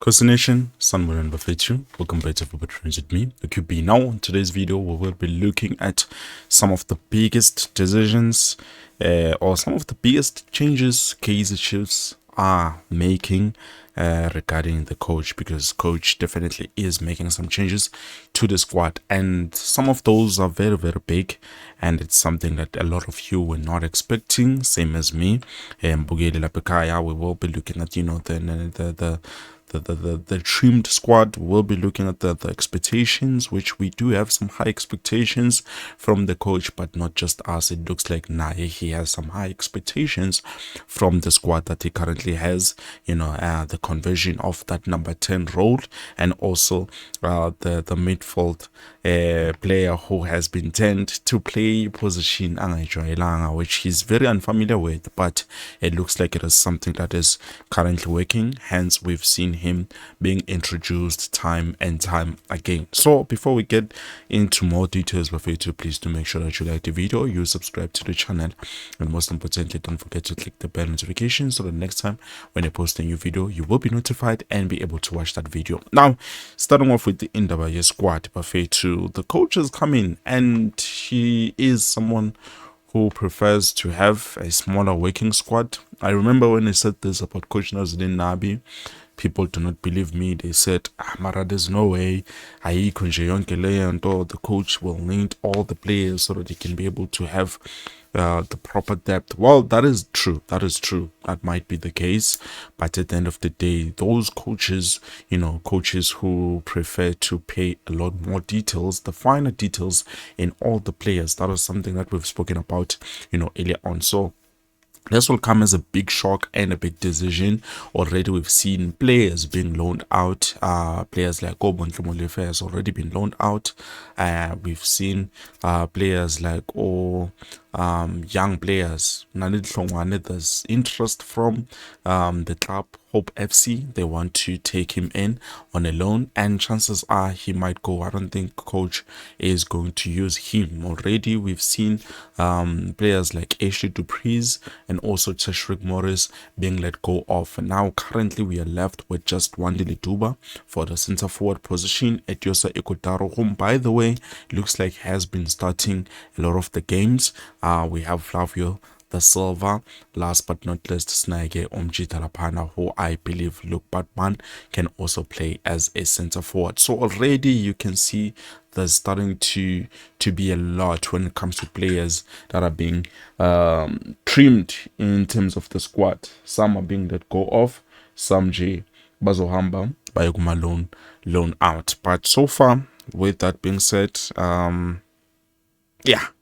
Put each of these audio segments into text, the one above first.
Costa Nation, Sunwell and Bafetu, welcome back to Football Trends with me, the QB. Now, in today's video, we will be looking at some of the biggest decisions or some of the biggest changes Kaizer Chiefs are making regarding the coach, because coach definitely is making some changes to the squad, and some of those are very, very big, and it's something that a lot of you were not expecting, same as me. Bugeli Lapekaya, we will be looking at, the trimmed squad. We'll be looking at the expectations, which we do have some high expectations from the coach, but not just us. It looks like he has some high expectations from the squad that he currently has, the conversion of that number 10 role, and also the midfield player who has been turned to play position which he's very unfamiliar with, but it looks like it is something that is currently working. Hence, we've seen him being introduced time and time again. So before we get into more details, please do make sure that you like the video, you subscribe to the channel, and most importantly, don't forget to click the bell notification so that next time when I post a new video, you will be notified and be able to watch that video. Now, starting off with the Indaba squad, the coach has come in, and he is someone who prefers to have a smaller working squad. I remember when I said this about Coach Nazardine Nabi, people do not believe me. They said, Mara, there's no way the coach will need all the players so that he can be able to have the proper depth. Well, that is true. That might be the case. But at the end of the day, those coaches, coaches who prefer to pay a lot more details, the finer details in all the players, that is something that we've spoken about, earlier on. So this will come as a big shock and a big decision. Already we've seen players being loaned out. Players like Obon Molefe has already been loaned out. We've seen players like young players. There's interest from the club Hope FC. They want to take him in on a loan, and chances are he might go. I don't think coach is going to use him. Already we've seen players like Ashley Dupreez and also Tashrik Morris being let go of. And now currently we are left with just Wandile Duba for the center forward position. Etiosa Ekotaro, whom by the way looks like has been starting a lot of the games. We have Flavio Da Silva, last but not least Snage Talapana, who I believe Luke Batman can also play as a center forward. So already you can see there's starting to be a lot when it comes to players that are being trimmed in terms of the squad. Some are being let go off, some Bazohamba Bayaguma loan out. But so far, with that being said,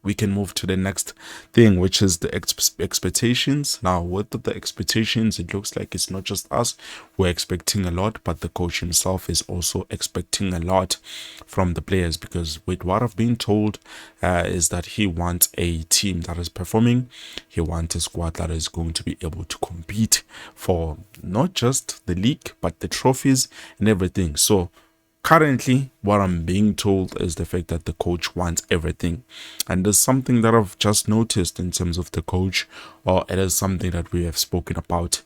we can move to the next thing, which is the expectations. Now, with the expectations, it looks like it's not just us. We're expecting a lot, but the coach himself is also expecting a lot from the players, because with what I've been told is that he wants a team that is performing. He wants a squad that is going to be able to compete for not just the league, but the trophies and everything. So currently, what I'm being told is the fact that the coach wants everything. And there's something that I've just noticed in terms of the coach, or it is something that we have spoken about.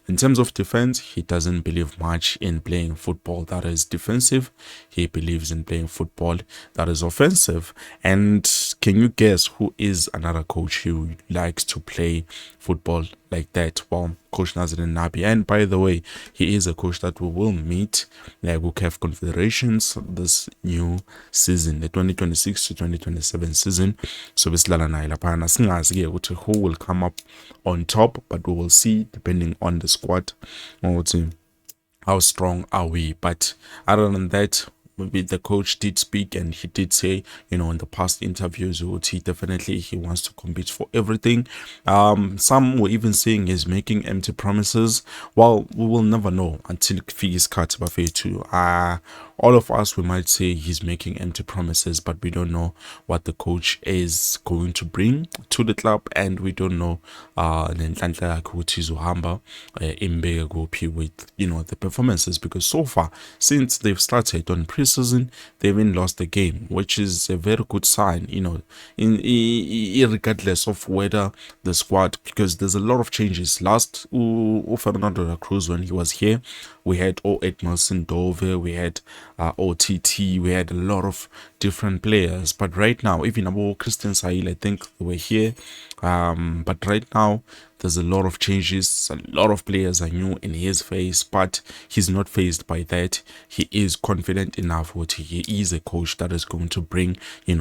In terms of defense, he doesn't believe much in playing football that is defensive. He believes in playing football that is offensive. And can you guess who is another coach who likes to play football like that? Well, Coach Nazardine Nabi. And by the way, he is a coach that we will meet CAF Confederations this new season, the 2026 to 2027 season. So who will come up on top, but we will see depending on the squad how strong are we. But other than that, maybe the coach did speak, and he did say, in the past interviews, he wants to compete for everything. Some were even saying he's making empty promises. Well, we will never know until Figis cut to all of us, we might say he's making empty promises, but we don't know what the coach is going to bring to the club, and we don't know nenhlanhla yakhe ukuthi izohamba imbeke kuphi with the performances, because so far since they've started on preseason they haven't lost a game, which is a very good sign, regardless of whether the squad, because there's a lot of changes. Last Fernando Da Cruz, when he was here, we had Edmilson Dove, we had OTT, we had a lot of different players, but right now, even about Christian Sahil, I think they were here, but right now there's a lot of changes. A lot of players are new in his face, but he's not fazed by that. He is confident enough that he is a coach that is going to bring,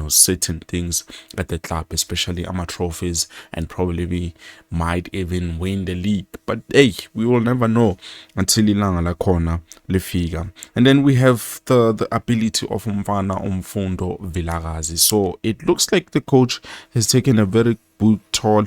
certain things at the club, especially trophies, and probably we might even win the league. But hey, we will never know until ilanga la khona lifika. And then we have the ability of Umfundo Vilakazi. So it looks like the coach has taken a very good toll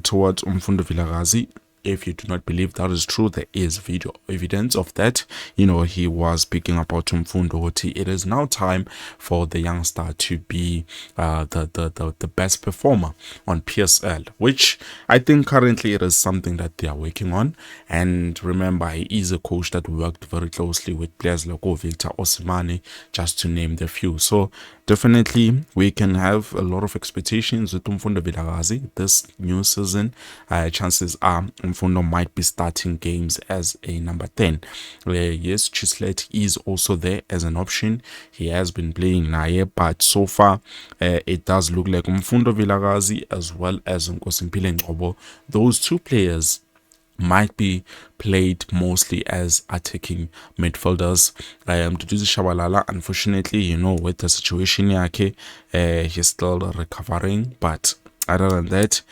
towards Umfundo Vilakazi. If you do not believe that is true, there is video evidence of that. He was speaking about Umfundo. It is now time for the youngster to be the best performer on PSL, which I think currently it is something that they are working on. And remember, he is a coach that worked very closely with players like Victor Osimane, just to name the few. So definitely we can have a lot of expectations with Umfundo Vilakazi this new season. Chances are Mfundo might be starting games as a number 10. Yes, Chislet is also there as an option. He has been playing Naye, but so far it does look like Mfundo Vilakazi as well as Nkosimpile Ngcobo, those two players might be played mostly as attacking midfielders. Duduzi Shabalala, unfortunately, with the situation yake, he's still recovering, but other than that,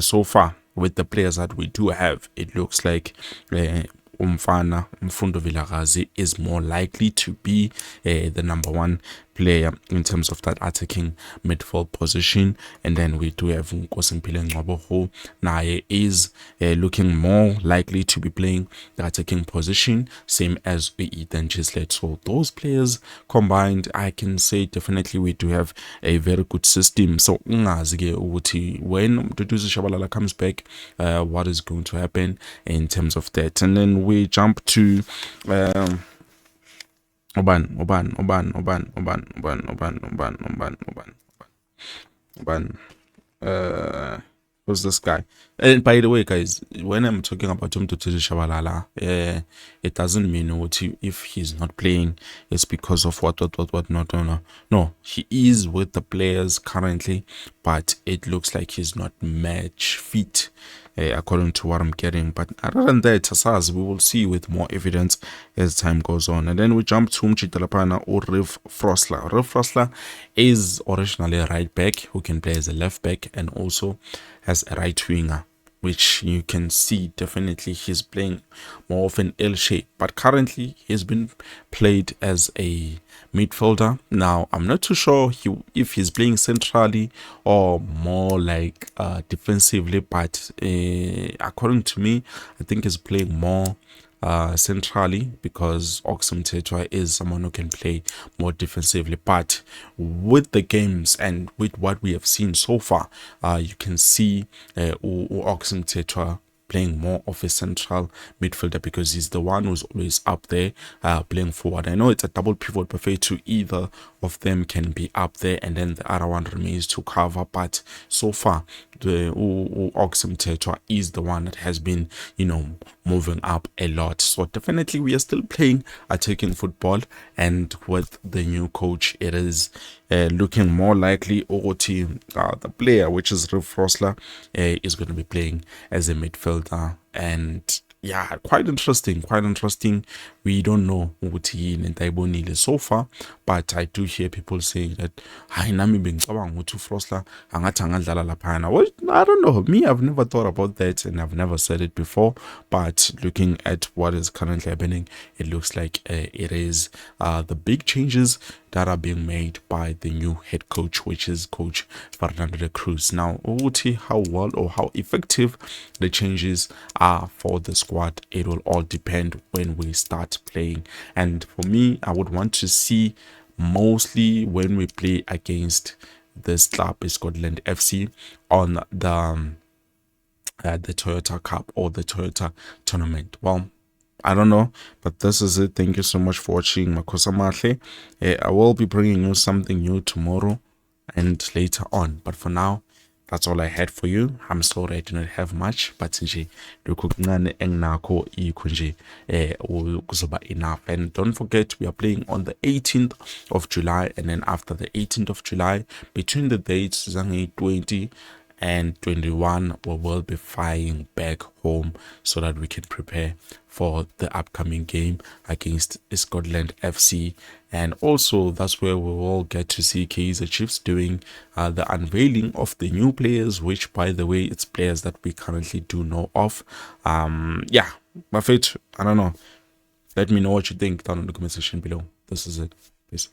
so far with the players that we do have, it looks like Mfundo Vilakazi is more likely to be the number one player in terms of that attacking midfield position. And then we do have Nkosimpile Ngcobo, who Naye is looking more likely to be playing the attacking position, same as Ethan Chislet. So those players combined, I can say definitely we do have a very good system. So when Duduzi Shabalala comes back, what is going to happen in terms of that? And then we jump to Oban. Who's this guy? And by the way, guys, when I'm talking about Duduzi Shabalala, it doesn't mean what if he's not playing, it's because of what. No, he is with the players currently, but it looks like he's not match fit, according to what I'm getting. But other than that, as we will see with more evidence as time goes on. And then we jump to Mchitalapana or Riv Frosler. Riv Frosler is originally a right back who can play as a left back and also as a right winger, which you can see definitely he's playing more of an L shape, but currently he's been played as a midfielder. Now I'm not too sure if he's playing centrally or more like defensively, but according to me, I think he's playing more centrally, because Oxum Tetwa is someone who can play more defensively. But with the games and with what we have seen so far, you can see Oxum Tetwa playing more of a central midfielder, because he's the one who's always up there playing forward. I know it's a double pivot buffet, to either of them can be up there and then the other one remains to cover, but so far the Oxum Tetwa is the one that has been moving up a lot. So definitely we are still playing attacking football, and with the new coach it is looking more likely the player, which is Riv Frosler, is going to be playing as a midfielder. And yeah, quite interesting. We don't know what so far, but I do hear people saying that I don't know. Me, I've never thought about that, and I've never said it before, but looking at what is currently happening, it looks like it is the big changes that are being made by the new head coach, which is Coach Fernando Da Cruz. Now, how well or how effective the changes are for the squad squad. It will all depend when we start playing. And for me, I would want to see mostly when we play against this club, Scotland FC, on the Toyota Cup or the Toyota tournament. Well, I don't know, but this is it. Thank you so much for watching. Makosa Mahle. I will be bringing you something new tomorrow and later on, but for now, that's all I had for you. I'm sorry I do not have much, but nje lokhu kuncane enginakho ikho nje kuzoba enough. And don't forget, we are playing on the 18th of July, and then after the 18th of July, between the dates 20 and 21, we will be flying back home so that we can prepare for the upcoming game against Scotland FC. And also that's where we will get to see Kaizer Chiefs doing the unveiling of the new players, which by the way, it's players that we currently do know of. Yeah, Buffett, I don't know, let me know what you think down in the comment section below. This is it. Peace.